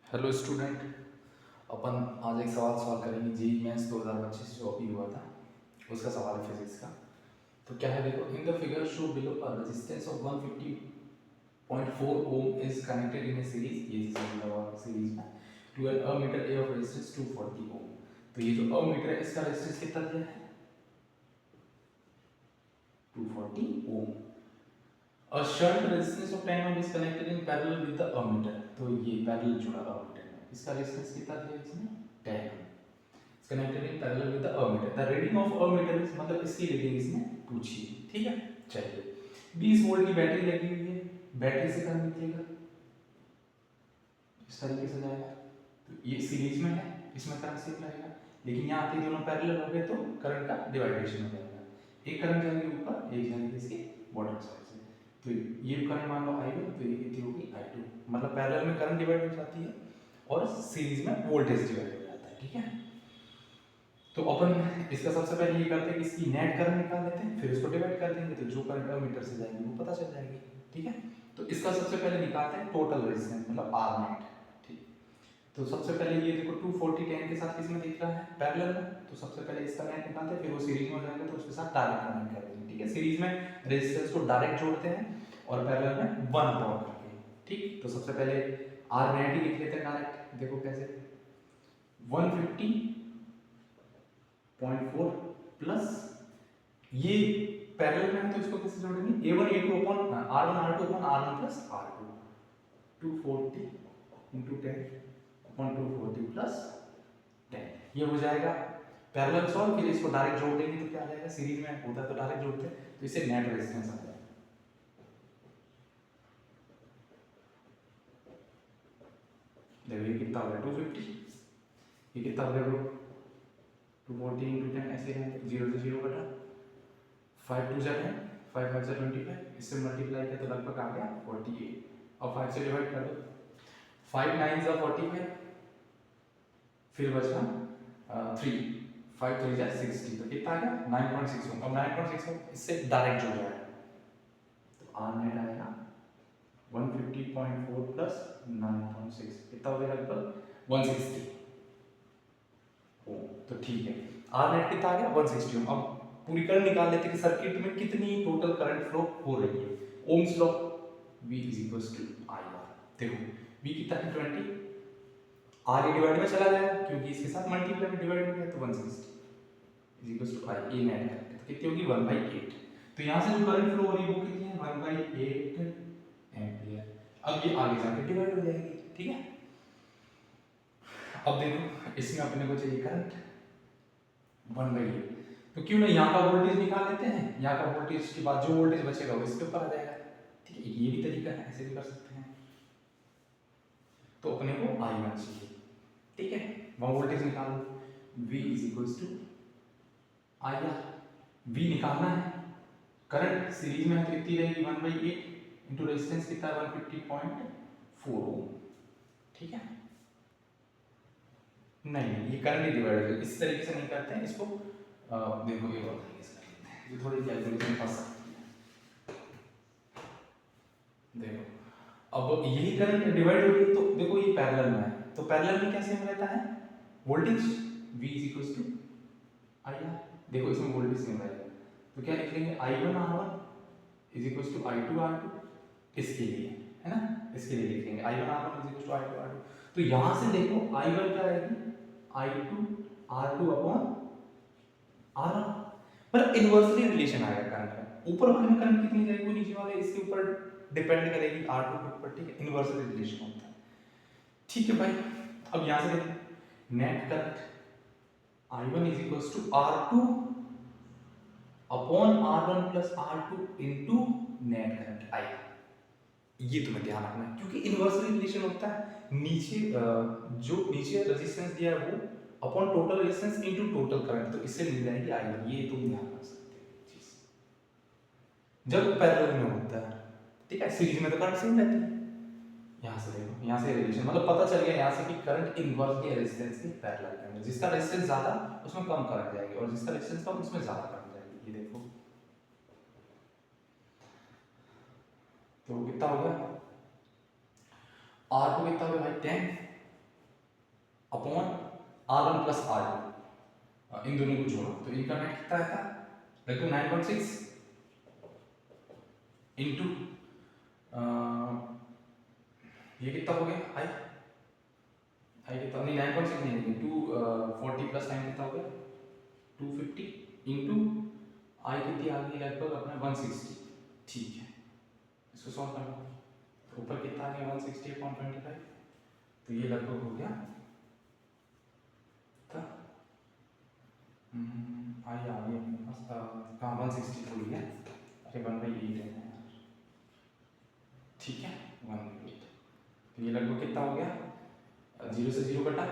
Hello student. अपन आज एक सवाल सॉल्व करेंगे जेईई मेंस 2025 जो अभी हुआ था उसका सवाल है फिजिक्स का। तो क्या है देखो, in the figure show below a resistance of 150.4 ohm is connected in a series, ये सीरीज में to an ammeter a of resistance 240 ohm. तो ये जो अमीटर है इसका रेजिस्टेंस कितना दिया है? 240 ओम। A shunt resistance of 10 ohm is connected in parallel with the ammeter। तो ये पैरेलल जुड़ा ammeter है, इसका रेजिस्टेंस कितना दिया इसने? 10 ohm। It's connected in parallel with the ammeter। The reading of ammeter is मतलब इसकी रीडिंग इसने पूछी है, ठीक है। चलिए 20 वोल्ट की बैटरी लगी हुई है, बैटरी से करंट निकलेगा इस तरीके से जाएगा। तो ये सीरीज में है, इसमें करंट सिर्फ रहेगा, लेकिन यहाँ पे दोनों पैरेलल हो गए तो करंट का डिवाइडेशन हो जाएगा। एक करंट जाएगी ऊपर, एक जाएगी इसके बॉटम साइड से। तो ये करंट मान लो I1, तो ये कितनी होगी I2। मतलब पैरेलल में करंट डिवाइड हो जाती है और सीरीज में वोल्टेज डिवाइड हो जाता है, ठीक है। तो अपन इसका सबसे पहले ये करते हैं कि इसकी नेट करंट निकाल लेते हैं, फिर इसको डिवाइड कर देंगे तो जो करंट अमीटर से जाएगी वो पता चल जाएगी, ठीक है। तो इसका सबसे पहले निकालते हैं टोटल रेजिस्टेंस मतलब आर नेट, ठीक। तो सबसे पहले ये देखो 240 10 के साथ किसमें दिख रहा है? पैरेलल में। तो सबसे पहले इसका नेट निकालते हैं, फिर वो सीरीज में हो जाएगा तो उसके साथ डायरेक्ट कनेक्ट कर देंगे, ठीक है। सीरीज में रेजिस्टेंस को डायरेक्ट जोड़ते हैं और पैरेलल में 1 अपॉन करके, ठीक। तो सबसे पहले आर नेट ही लिख लेते हैं डायरेक्ट, देखो कैसे 150.4 प्लस ये पैरेलल में है तो इसको कैसे जोड़ेंगे? a1 a2 upon r1 r2 upon r1 plus r2 240 into 10 upon 240 plus 10 ये हो जाएगा पैरेलल सॉल्व। फिर इसको डायरेक्ट जोड़ देंगे तो क्या आ जाएगा? सीरीज में होता है तो डायरेक्ट जोड़ते हैं तो इससे नेट रेजिस्टेंस आ जाएगा। देखो ये कितना हो गया 250, ये कितना हो गया 240 into 10 ऐसे रहेंगे, 0 से 0 कटा, 5 2 है 5 5 से 25, इससे मल्टीप्लाई किया तो लगभग आ गया 48। अब 5 से डिवाइड कर दो, 5 9 जा 45, फिर बचा 3 5 3 जा 60, तो कितना आ गया 9.6 अब 9.6 इससे डायरेक्ट जुड़ जाएगा तो आर नेट आएगा 150.4 प्लस 9.6 कितना हो गया लगभग 160 ओम। तो ठीक है, आर नेट कितना आ गया 160 ओम। अब पूरी करंट निकाल लेते हैं कि सर्किट में कितनी टोटल करंट फ्लो हो रही है। Ohm's law V is equals to I R। देखो V कितना है 20, R ये डिवाइड में चला जाएगा क्योंकि इसके साथ मल्टीप्लाई में डिवाइड हो गया तो 160 is equals to I a net current तो कितनी होगी 1/8। तो यहाँ से जो करंट फ्लो हो रही है वो कितनी है 1/8 एम्पियर। अब ये आगे जाकर डिवाइड हो जाएगी, ठीक है। अब देखो इसमें अपने को चाहिए करंट 1/8, तो क्यों ना यहाँ का वोल्टेज निकाल लेते हैं। यहाँ का वोल्टेज के बाद जो वोल्टेज बचेगा वो इसके ऊपर आ जाएगा, ठीक है। ये भी तरीका है, ऐसे भी कर सकते हैं। तो अपने को I1 चाहिए, ठीक है। वहाँ वोल्टेज निकालो, V is equals to IR। V निकालना है, करंट सीरीज में है तो कितनी रहेगी 1/8 इंटू रेजिस्टेंस कितना 150.4 ओम, ठीक है। नहीं ये करंट डिवाइड हो जाएगा, इस तरीके से नहीं करते हैं इसको। देखो ये और तरीके से कर लेते हैं, ये थोड़ी कैलकुलेशन फंस सकती है। देखो अब यही करंट डिवाइड हो गई तो देखो ये पैरेलल में है, तो पैरेलल में कैसे रहता है voltage V is equals to IR। देखो इसमें वोल्टेज सेम रहेगा तो क्या लिख लेंगे I1 R1 is equals to I2 R2, इसके लिए है ना, इसके लिए लिखेंगे I1 R1 is equals to I2 R2। तो यहां से देखो I1 क्या रहेगी I2 R2 अपॉन R1, पर इन्वर्सली रिलेशन आएगा करंट का। ऊपर वाले में करंट कितनी जाएगी वो नीचे वाले इसके ऊपर डिपेंड करेगी R2 के ऊपर, ठीक है। इन्वर्सली रिलेशन होता है, ठीक है भाई। अब यहां से देखो net current I1 is equals to R2 upon R1 plus R2 into net current I। ये तुम्हें ध्यान रखना है क्योंकि इन्वर्सली रिलेशन होता है नीचे जो नीचे रेजिस्टेंस दिया है वो upon total resistance into total current, तो इससे मिल जाएगी I1। ये तुम ध्यान रख सकते हो चीज जब पैरेलल में होता है, ठीक है। सीरीज में तो करंट सेम रहती है। यहाँ से देखो, यहाँ से रिलेशन मतलब पता चल गया यहाँ से कि करंट इन्वर्सली रेजिस्टेंस के पैरेलल में, जिसका रेजिस्टेंस ज्यादा उसमें कम करंट जाएगी और जिसका रेजिस्टेंस कम उसमें ज्यादा करंट जाएगी। ये देखो तो कितना होगा R2 कितना होगा भाई 10 अपॉन R1 प्लस R2, इन दोनों को जोड़ो तो इनका नेट कितना आता है, देखो 9.6 इंटू ये कितना हो गया आई कितना नहीं 9.6 नहीं 240 प्लस 9 कितना हो गया 250 इंटू आई कितनी आ गई लगभग अपना 160, ठीक है इसको सॉल्व कर लो तो ऊपर कितना आ गया 160/25, तो ये लगभग हो गया आई आ गई अपने पास कहाँ 160 थोड़ी है, अरे 1/8 है यार, ठीक है 1/8, तो ये लगभग कितना हो गया, 0 से 0 कटा,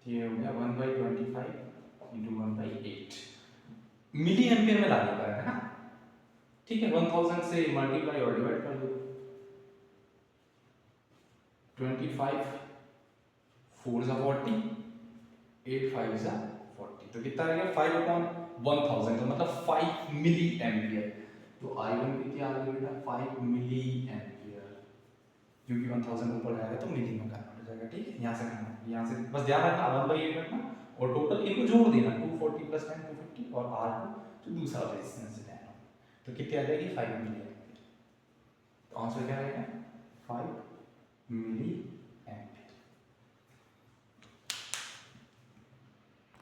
ये हो गया 1/25 इंटू 1/8 मिली एम्पियर में लाने का है ना, ठीक है 1000 से मल्टीप्लाई और डिवाइड कर दो, 25 4 जा 40 8 5 जा 40, तो कितना आ गया 5/1000, तो मतलब 5 मिली एम्पियर, तो I1 कितनी आ गई बेटा 5 मिली एम्पियर, क्योंकि 1000 ऊपर जाएगा तो मिली में कन्वर्ट हो जाएगा, ठीक है यहाँ से करना, यहाँ से बस ध्यान रखना 1/8 रखना और टोटल इनको जोड़ देना 240 प्लस 10 250 और R2 जो दूसरा रेजिस्टेंस है तो कितनी आ जाएगी 5 मिली एम्पियर, तो आंसर क्या रहेगा 5 मिली